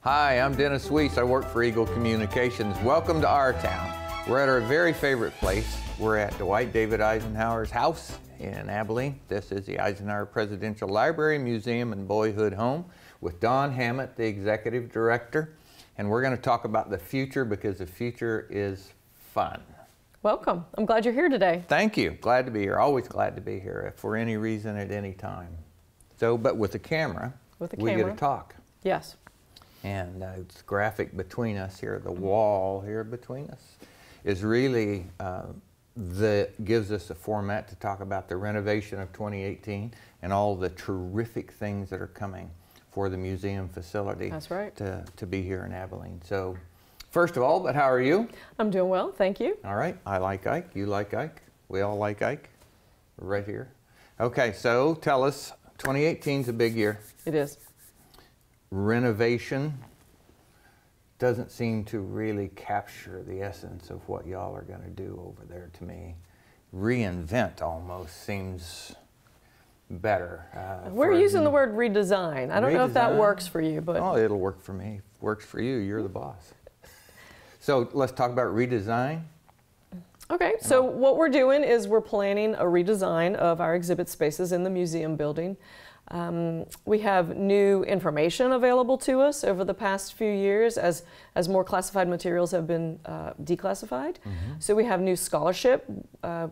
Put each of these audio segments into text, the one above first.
Hi, I'm Dennis Weiss. I work for Eagle Communications. Welcome to our town. We're at our very favorite place. We're at Dwight David Eisenhower's house in Abilene. This is the Eisenhower Presidential Library, Museum, and Boyhood Home with Don Hammett, the Executive Director. And we're going to talk about the future because the future is fun. Welcome. I'm glad you're here today. Thank you. Glad to be here. Always glad to be here for any reason at any time. So, but with the camera, we get to talk. Yes. And it's graphic between us here. The wall here between us is really gives us a format to talk about the renovation of 2018 and all the terrific things that are coming for the museum facility. That's right. To be here in Abilene. So, first of all, but how are you? I'm doing well, thank you. All right. I like Ike. You like Ike. We all like Ike. Right here. Okay. So tell us, 2018 is a big year. It is. Renovation doesn't seem to really capture the essence of what y'all are going to do over there to me. Reinvent almost seems better. We're using the word redesign. I don't know if that works for you, but... Oh, it'll work for me. Works for you. You're the boss. So let's talk about redesign. Okay, so what we're doing is we're planning a redesign of our exhibit spaces in the museum building. We have new information available to us over the past few years as more classified materials have been declassified. So we have new scholarship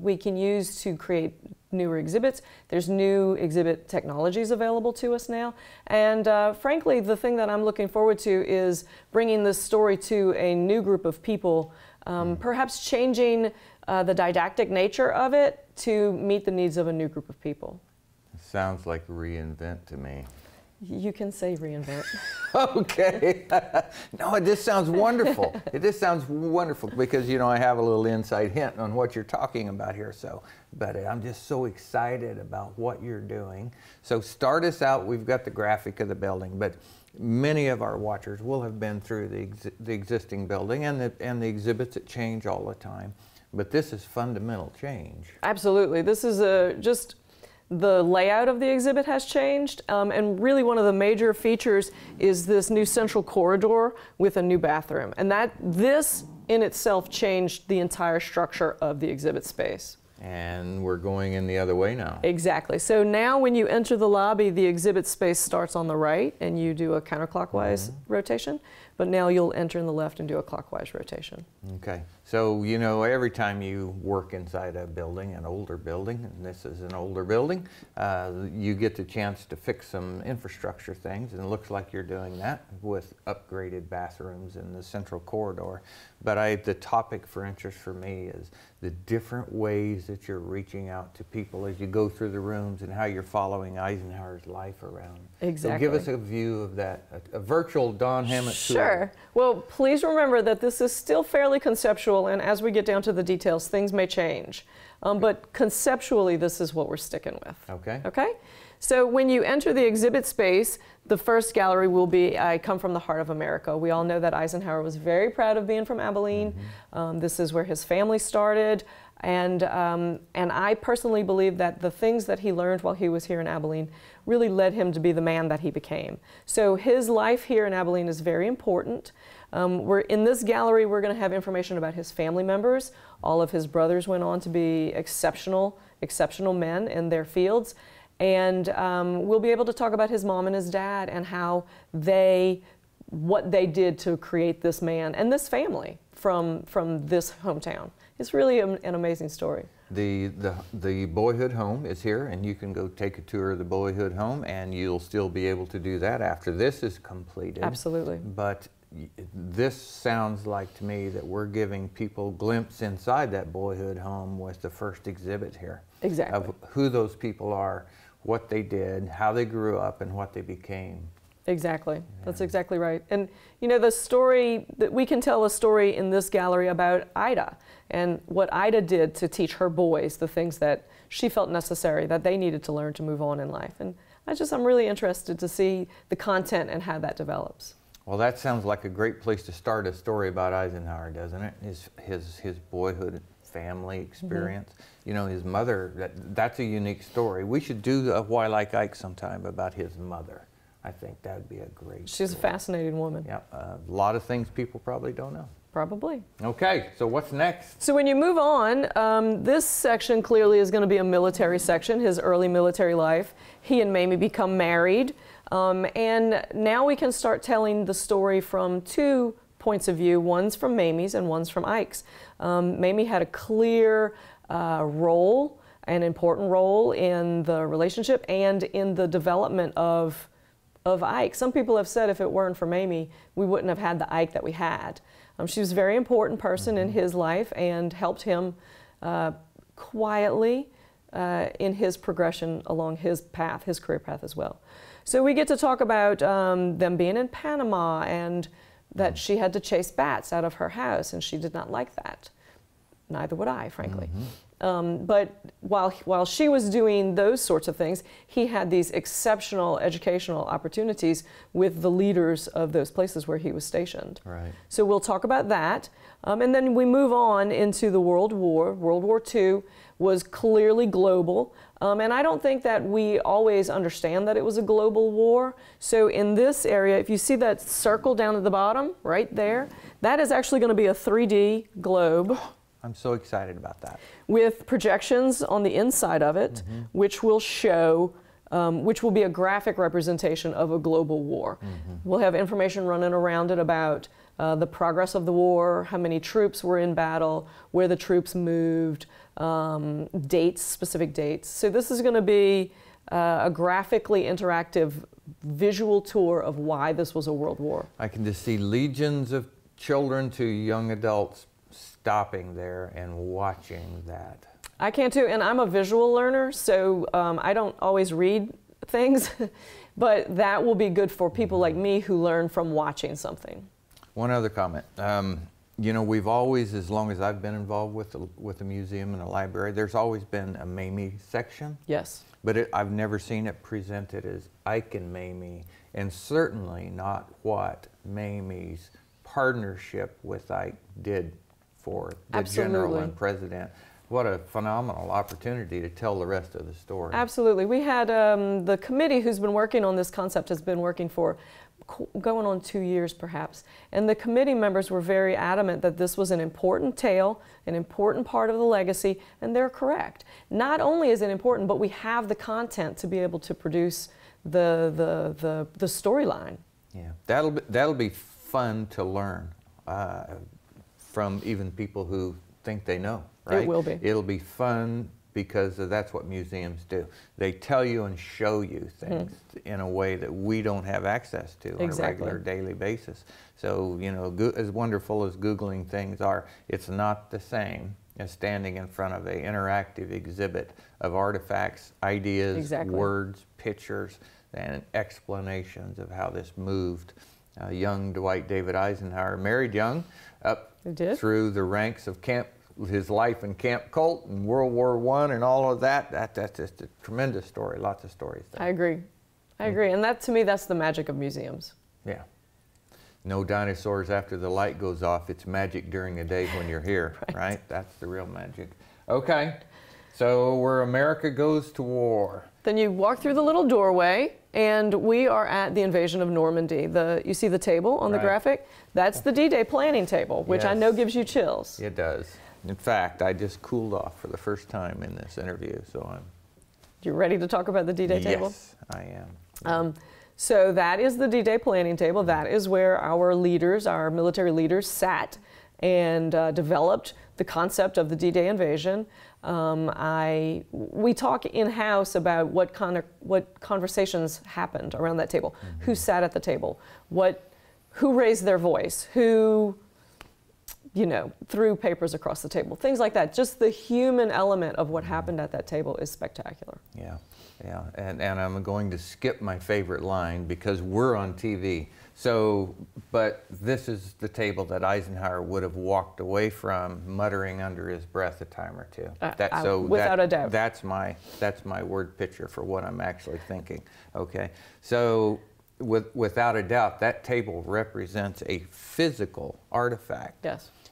we can use to create newer exhibits. There's new exhibit technologies available to us now. And frankly, the thing that I'm looking forward to is bringing this story to a new group of people, perhaps changing the didactic nature of it to meet the needs of a new group of people. Sounds like Reinvent to me. You can say Reinvent. Okay. No, it just sounds wonderful. It just sounds wonderful because, you know, I have a little inside hint on what you're talking about here. So, but I'm just so excited about what you're doing. So start us out. We've got the graphic of the building, but many of our watchers will have been through the existing building and the exhibits that change all the time. But this is fundamental change. Absolutely. This is just the layout of the exhibit has changed, and really one of the major features is this new central corridor with a new bathroom. And this in itself changed the entire structure of the exhibit space. And we're going in the other way now. Exactly. So now when you enter the lobby, the exhibit space starts on the right and you do a counterclockwise rotation, but now you'll enter in the left and do a clockwise rotation. Okay. So, you know, every time you work inside a building, an older building, and this is an older building, you get the chance to fix some infrastructure things, and it looks like you're doing that with upgraded bathrooms in the central corridor. But the topic for interest for me is the different ways that you're reaching out to people as you go through the rooms and how you're following Eisenhower's life around. Exactly. So give us a view of that, a virtual Don Hammett tour. Sure. Well, please remember that this is still fairly conceptual, and as we get down to the details, things may change. But conceptually, this is what we're sticking with. Okay. Okay? So when you enter the exhibit space, the first gallery will be I Come from the Heart of America. We all know that Eisenhower was very proud of being from Abilene. This is where his family started. And I personally believe that the things that he learned while he was here in Abilene really led him to be the man that he became. So his life here in Abilene is very important. In this gallery, we're going to have information about his family members. All of his brothers went on to be exceptional men in their fields. And we'll be able to talk about his mom and his dad and what they did to create this man and this family from this hometown. It's really an amazing story. The Boyhood Home is here, and you can go take a tour of the Boyhood Home, and you'll still be able to do that after this is completed. Absolutely. But this sounds like to me that we're giving people a glimpse inside that Boyhood Home with the first exhibit here. Exactly. Of who those people are, what they did, how they grew up, and what they became. Exactly. Yeah. That's exactly right. And you know, the story that we can tell a story in this gallery about Ida and what Ida did to teach her boys the things that she felt necessary that they needed to learn to move on in life. And I'm really interested to see the content and how that develops. Well, that sounds like a great place to start a story about Eisenhower, doesn't it? His boyhood family experience. You know, his mother, that's a unique story. We should do a Why Like Ike sometime about his mother. I think that would be a great She's story. a fascinating woman. Yeah, a lot of things people probably don't know. Probably. Okay, so what's next? So when you move on, this section clearly is going to be a military section, his early military life. He and Mamie become married, and now we can start telling the story from two points of view. One's from Mamie's and one's from Ike's. Mamie had a clear role, an important role in the relationship and in the development of Ike. Some people have said if it weren't for Mamie, we wouldn't have had the Ike that we had. She was a very important person in his life and helped him quietly in his progression along his path, his career path as well. So we get to talk about them being in Panama and that she had to chase bats out of her house, and she did not like that. Neither would I, frankly. But while she was doing those sorts of things, he had these exceptional educational opportunities with the leaders of those places where he was stationed. Right. So we'll talk about that. And then we move on into the World War. World War II was clearly global. And I don't think that we always understand that it was a global war. So in this area, if you see that circle down at the bottom, right there, that is actually going to be a 3D globe. I'm so excited about that. With projections on the inside of it, which will show, which will be a graphic representation of a global war. We'll have information running around it about the progress of the war, how many troops were in battle, where the troops moved, dates, specific dates. So this is going to be a graphically interactive visual tour of why this was a world war. I can just see legions of children to young adults stopping there and watching that. I can too, and I'm a visual learner, so I don't always read things, but that will be good for people like me who learn from watching something. One other comment. You know, we've always, as long as I've been involved with the museum and the library, there's always been a Mamie section. Yes. But I've never seen it presented as Ike and Mamie, and certainly not what Mamie's partnership with Ike did for the general and president. What a phenomenal opportunity to tell the rest of the story. Absolutely. We had the committee who's been working on this concept has been working for going on 2 years perhaps. And the committee members were very adamant that this was an important tale, an important part of the legacy, and they're correct. Not only is it important, but we have the content to be able to produce the storyline. Yeah, that'll be fun to learn from even people who think they know, right? It will be. It'll be fun because that's what museums do. They tell you and show you things in a way that we don't have access to on a regular daily basis. So, you know, as wonderful as Googling things are, it's not the same as standing in front of an interactive exhibit of artifacts, ideas, words, pictures, and explanations of how this moved. Young Dwight David Eisenhower, married young, up through the ranks of his life in Camp Colt and World War I and all of that. That's just a tremendous story, lots of stories there. I agree. I agree. And that, to me, that's the magic of museums. Yeah. No dinosaurs after the light goes off. It's magic during the day when you're here, right? That's the real magic. Okay. So where America goes to war. Then you walk through the little doorway, and we are at the invasion of Normandy. You see the table on the graphic? That's the D-Day planning table, which I know gives you chills. It does. In fact, I just cooled off for the first time in this interview, so I'm... You ready to talk about the D-Day table? Yes, I am. So that is the D-Day planning table. That is where our leaders, our military leaders, sat and developed the concept of the D-Day invasion. We talk in-house about what conversations happened around that table, who sat at the table, who raised their voice, who, you know, threw papers across the table, things like that. Just the human element of what happened at that table is spectacular. Yeah, yeah, and I'm going to skip my favorite line because we're on TV. So, but this is the table that Eisenhower would have walked away from, muttering under his breath a time or two. Without a doubt. That's my word picture for what I'm actually thinking. Okay, so without a doubt, that table represents a physical artifact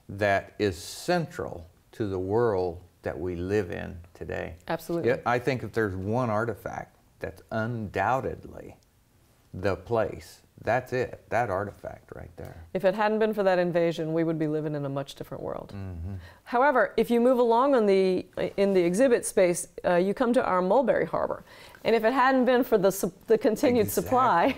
that is central to the world that we live in today. Absolutely. I think if there's one artifact that's undoubtedly the place. That's it, that artifact right there. If it hadn't been for that invasion, we would be living in a much different world. Mm-hmm. However, if you move along in the exhibit space, you come to our Mulberry Harbor. And if it hadn't been for the continued supply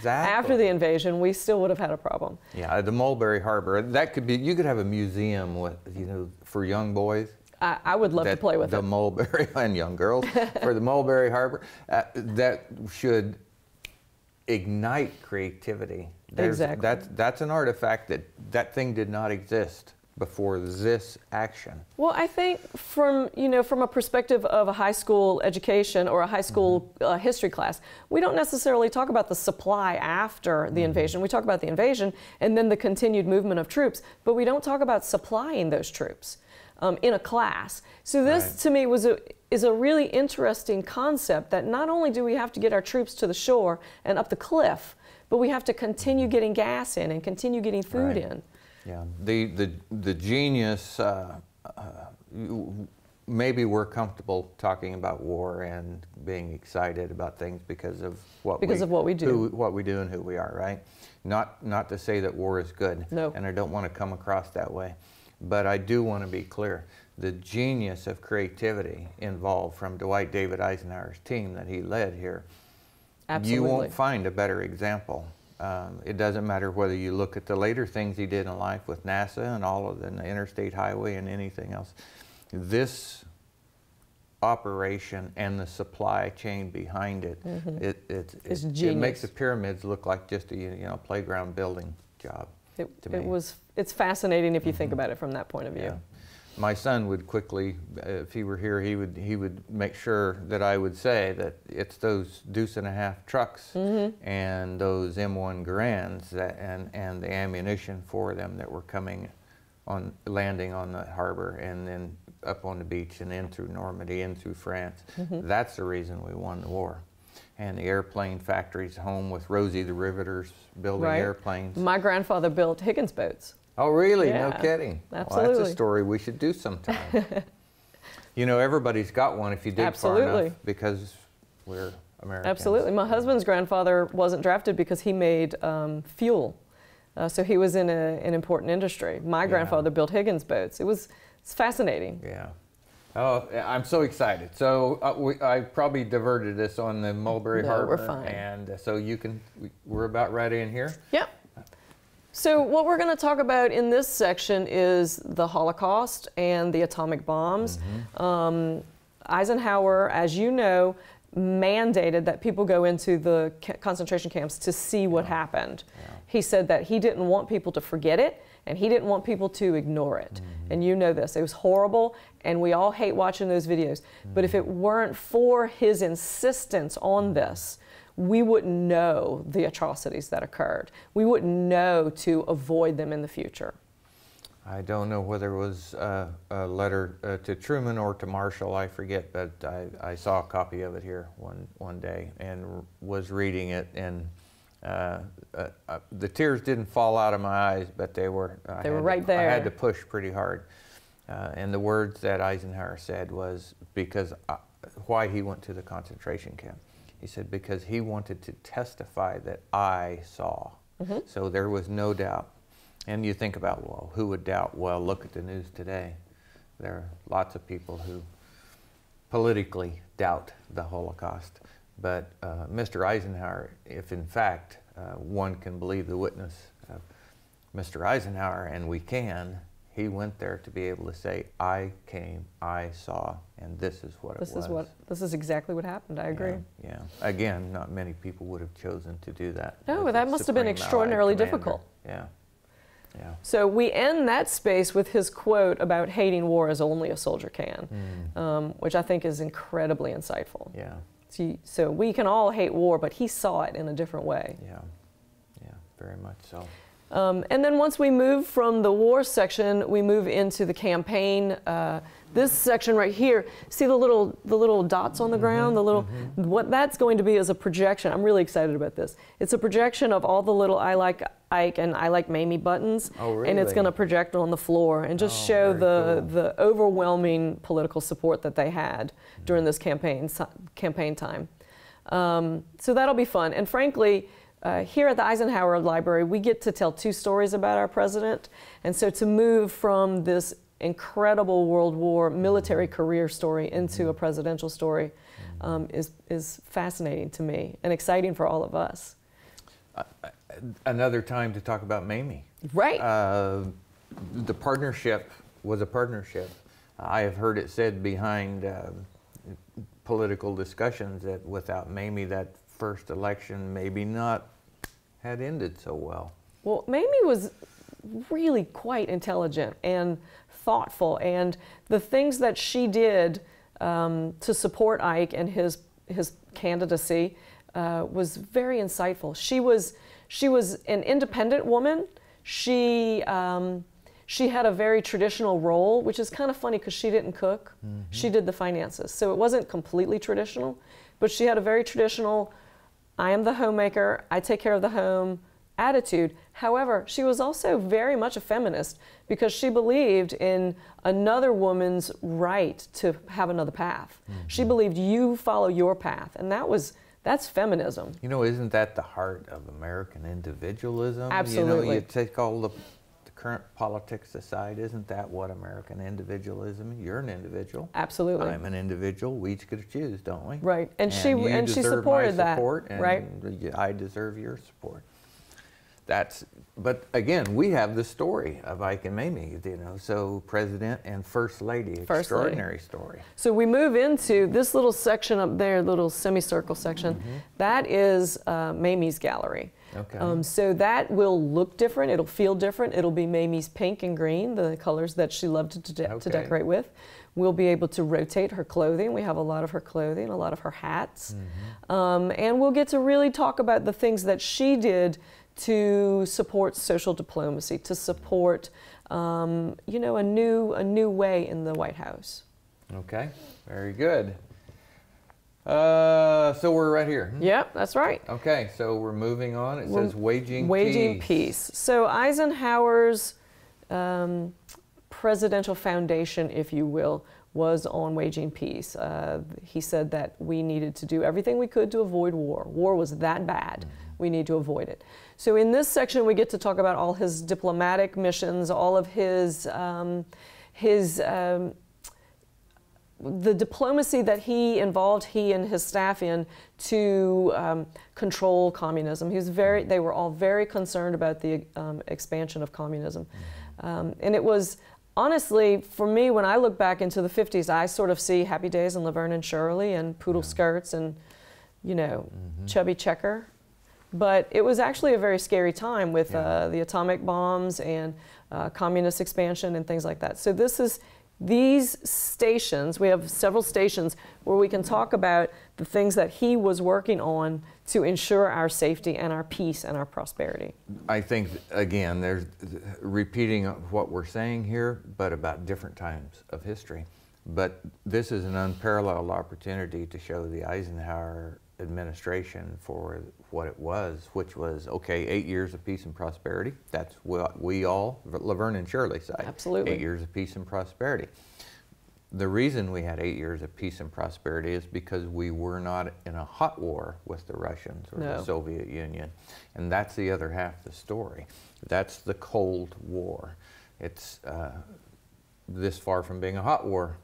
after the invasion, we still would have had a problem. Yeah, the Mulberry Harbor, that could be, you could have a museum with, you know, for young boys. I would love to play with the Mulberry, and young girls, for the Mulberry Harbor, that should ignite creativity. Exactly. That's an artifact that thing did not exist before this action. Well, I think from a perspective of a high school education or a high school history class, we don't necessarily talk about the supply after the invasion. We talk about the invasion and then the continued movement of troops, but we don't talk about supplying those troops in a class. So this, to me, is a really interesting concept, that not only do we have to get our troops to the shore and up the cliff, but we have to continue getting gas in and continue getting food in. Yeah, the genius, maybe we're comfortable talking about war and being excited about things because of what we do and who we are, right? Not to say that war is good, no. And I don't want to come across that way, but I do want to be clear. The genius of creativity involved from Dwight David Eisenhower's team that he led here, absolutely. You won't find a better example. It doesn't matter whether you look at the later things he did in life with NASA and all of the interstate highway and anything else. This operation and the supply chain behind it, it makes the pyramids look like just a playground building job. It's fascinating if you think about it from that point of view. Yeah. My son would quickly, if he were here, he would make sure that I would say that it's those deuce-and-a-half trucks and those M1 Garands and the ammunition for them that were landing on the harbor and then up on the beach and in through Normandy, in through France. That's the reason we won the war. And the airplane factories home with Rosie the Riveters building airplanes. My grandfather built Higgins boats. Oh, really? Yeah, no kidding. Absolutely. Well, that's a story we should do sometime. You know, everybody's got one if you dig far enough, because we're Americans. Absolutely. My husband's grandfather wasn't drafted because he made fuel. So he was in an important industry. My grandfather built Higgins boats. It's fascinating. Yeah. Oh, I'm so excited. So I probably diverted this on the Mulberry Harbor. We're fine. And so we're about right in here. Yep. So what we're going to talk about in this section is the Holocaust and the atomic bombs. Eisenhower, as you know, mandated that people go into the concentration camps to see what happened. He said that he didn't want people to forget it, and he didn't want people to ignore it. And you know this. It was horrible, and we all hate watching those videos. But if it weren't for his insistence on this, we wouldn't know the atrocities that occurred. We wouldn't know to avoid them in the future. I don't know whether it was a letter to Truman or to Marshall, I forget, but I saw a copy of it here one day and was reading it, and the tears didn't fall out of my eyes, but they were right there. I had to push pretty hard. And the words that Eisenhower said was why he went to the concentration camp. He said, because he wanted to testify that I saw. So there was no doubt. And you think about, well, who would doubt? Well, look at the news today. There are lots of people who politically doubt the Holocaust. But Mr. Eisenhower, if in fact one can believe the witness of Mr. Eisenhower, and we can, he went there to be able to say, I came, I saw, and this is what it was. This is exactly what happened. I agree. Yeah. Again, not many people would have chosen to do that. No, that must have been extraordinarily difficult. Yeah. Yeah. So we end that space with his quote about hating war as only a soldier can, which I think is incredibly insightful. Yeah. So we can all hate war, but he saw it in a different way. Yeah. Yeah, very much so. And then once we move from the war section, we move into the campaign. This section right here, see the little dots on the ground? What that's going to be is a projection. I'm really excited about this. It's a projection of all the little I like Ike and I like Mamie buttons. Oh, really? And it's going to project on the floor and just show the overwhelming political support that they had during this campaign time. So that'll be fun. And frankly, here at the Eisenhower Library, we get to tell 2 stories about our president. And so to move from this incredible World War military career story into a presidential story is fascinating to me and exciting for all of us. Another time to talk about Mamie. Right. The partnership was a partnership. I have heard it said behind political discussions that without Mamie, that first election maybe not had ended so well. Well, Mamie was really quite intelligent and thoughtful, and the things that she did to support Ike and his candidacy was very insightful. She was an independent woman. She had a very traditional role, which is kind of funny because she didn't cook. She did the finances. So it wasn't completely traditional, but she had a very traditional, I am the homemaker, I take care of the home attitude. However, she was also very much a feminist because she believed in another woman's right to have another path. She believed you follow your path, and that's feminism. You know, isn't that the heart of American individualism? Absolutely. You know, you take all the current politics aside, isn't that what American individualism? You're an individual. Absolutely. I'm an individual. We each get to choose, don't we? Right. And she deserve supported my support, that. and right. I deserve your support. But again, we have the story of Ike and Mamie, you know, so President and First Lady, extraordinary story. So we move into this little section up there, little semicircle section. That is Mamie's Gallery. Okay. So that will look different, it'll feel different. It'll be Mamie's pink and green, the colors that she loved to decorate with. We'll be able to rotate her clothing. We have a lot of her clothing, a lot of her hats. And we'll get to really talk about the things that she did to support social diplomacy, to support, you know, a new way in the White House. Okay, very good. So we're right here. Yep, that's right. Okay, so we're moving on. It says waging peace. So Eisenhower's presidential foundation, if you will, was on waging peace. He said that we needed to do everything we could to avoid war. War was that bad. We need to avoid it. So in this section, we get to talk about all his diplomatic missions, all of the diplomacy that he and his staff in to control communism. They were all very concerned about the expansion of communism. And it was, honestly, for me, when I look back into the 50s, I sort of see Happy Days and Laverne and Shirley and poodle skirts and, you know, chubby checker. But it was actually a very scary time with the atomic bombs and communist expansion and things like that. So these stations, we have several stations where we can talk about the things that he was working on to ensure our safety and our peace and our prosperity. I think, again, there's repeating what we're saying here, but about different times of history. But this is an unparalleled opportunity to show the Eisenhower administration for what it was, which was, okay, 8 years of peace and prosperity. That's what we all, Laverne and Shirley side. Absolutely. 8 years of peace and prosperity. The reason we had 8 years of peace and prosperity is because we were not in a hot war with the Russians or the Soviet Union. And that's the other half of the story. That's the Cold War. It's this far from being a hot war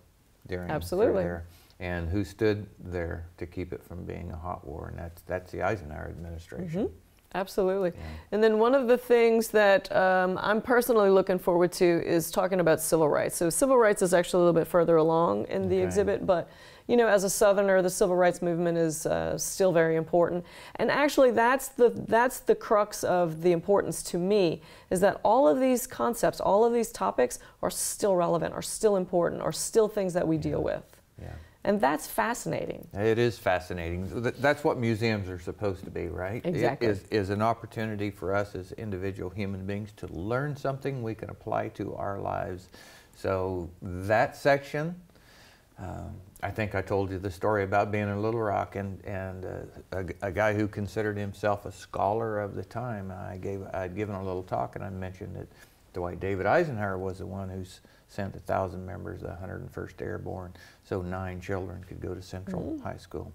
during there. And who stood there to keep it from being a hot war? And that's the Eisenhower administration. Absolutely. Yeah. And then one of the things that I'm personally looking forward to is talking about civil rights. So civil rights is actually a little bit further along in the exhibit, but you know, as a Southerner, the civil rights movement is still very important. And actually that's the crux of the importance to me, is that all of these concepts, all of these topics are still relevant, are still important, are still things that we deal with. Yeah. And that's fascinating. It is fascinating. That's what museums are supposed to be, right? Exactly. It is an opportunity for us as individual human beings to learn something we can apply to our lives. So that section, I think I told you the story about being in Little Rock and a guy who considered himself a scholar of the time. I'd given a little talk and I mentioned that Dwight David Eisenhower was the one who's sent 1,000 members of the 101st Airborne, so 9 children could go to Central High School.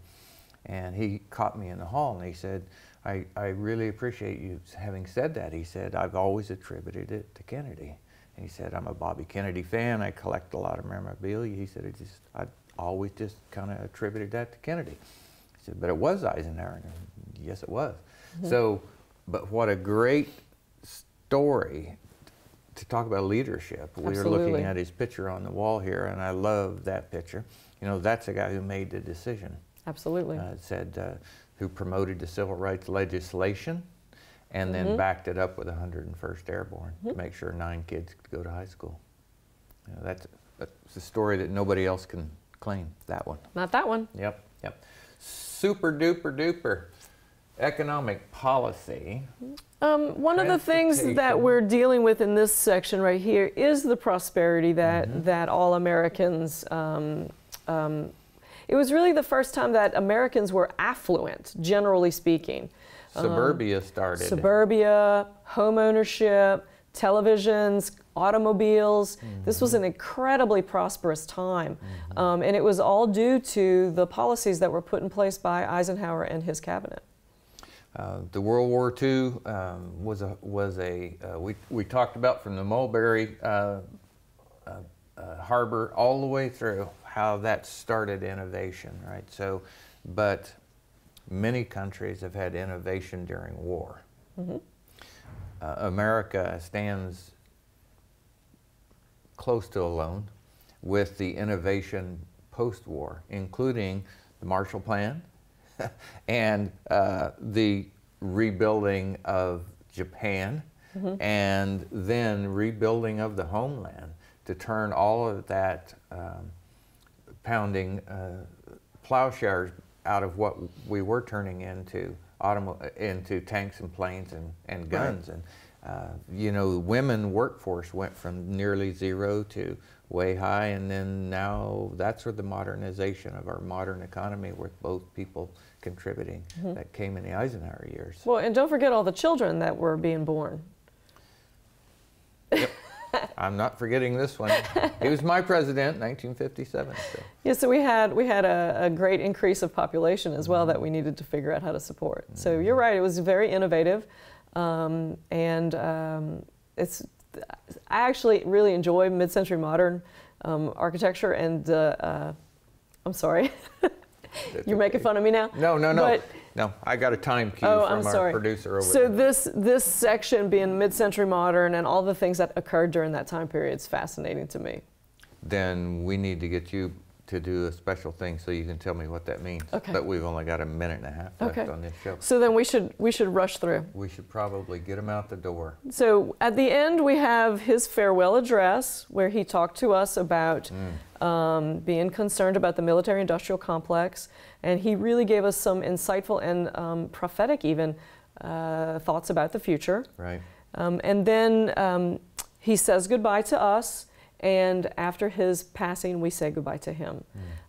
And he caught me in the hall and he said, I really appreciate you having said that. He said, I've always attributed it to Kennedy. And he said, I'm a Bobby Kennedy fan. I collect a lot of memorabilia. He said, I always just kind of attributed that to Kennedy. He said, but it was Eisenhower. And yes, it was. So, but what a great story to talk about leadership. We were looking at his picture on the wall here, and I love that picture. You know, that's the guy who made the decision. Absolutely. It said, who promoted the civil rights legislation and then backed it up with 101st Airborne to make sure 9 kids could go to high school. You know, that's a story that nobody else can claim, that one. Not that one. Yep, yep. Super duper duper economic policy. One of the things that we're dealing with in this section right here is the prosperity that, that all Americans, it was really the first time that Americans were affluent, generally speaking. Suburbia started. Suburbia, home ownership, televisions, automobiles. This was an incredibly prosperous time. And it was all due to the policies that were put in place by Eisenhower and his cabinet. The World War II we talked about from the Mulberry Harbor all the way through how that started innovation, right? So, but many countries have had innovation during war. America stands close to alone with the innovation post-war, including the Marshall Plan and the rebuilding of Japan and then rebuilding of the homeland to turn all of that pounding plowshares out of what we were turning into tanks and planes and guns. Right. And you know, women workforce went from nearly 0 to way high, and then now that's where the modernization of our modern economy, with both people contributing, that came in the Eisenhower years. Well, and don't forget all the children that were being born. Yep. I'm not forgetting this one. He was my president in 1957. So. Yeah, so we had a great increase of population as well that we needed to figure out how to support. So you're right, it was very innovative, I actually really enjoy mid-century modern architecture, and I'm sorry, you're making fun of me now? No, no, no. But, no, I got a time cue from our producer over there. So this section being mid-century modern and all the things that occurred during that time period is fascinating to me. Then we need to get you to do a special thing so you can tell me what that means. Okay. But we've only got a minute and a half left on this show. So then we should rush through. We should probably get him out the door. So at the end we have his farewell address where he talked to us about being concerned about the military-industrial complex, and he really gave us some insightful and prophetic even thoughts about the future. Right. And then he says goodbye to us, and after his passing we say goodbye to him.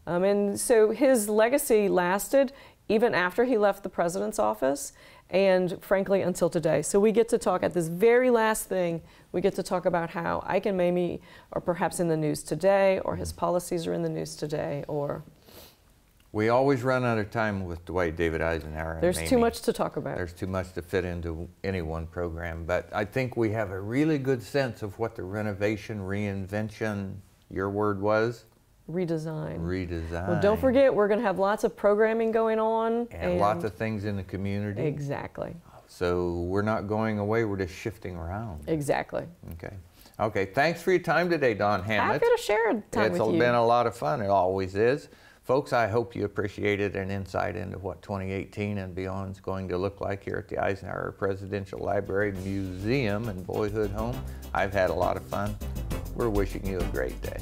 And so his legacy lasted even after he left the president's office, and frankly until today. So we get to talk at this very last thing, we get to talk about how Ike and Mamie are perhaps in the news today, or his policies are in the news today, or... We always run out of time with Dwight David Eisenhower and There's Mamie. too much to talk about. There's too much to fit into any one program, but I think we have a really good sense of what the renovation, reinvention, your word was? Redesign. Redesign. Well, don't forget, we're going to have lots of programming going on. And lots of things in the community. Exactly. So we're not going away, we're just shifting around. Exactly. Okay. Okay, thanks for your time today, Dawn Hamlet. Happy to share time with you. It's been a lot of fun, it always is. Folks, I hope you appreciated an insight into what 2018 and beyond is going to look like here at the Eisenhower Presidential Library, Museum, and Boyhood Home. I've had a lot of fun. We're wishing you a great day.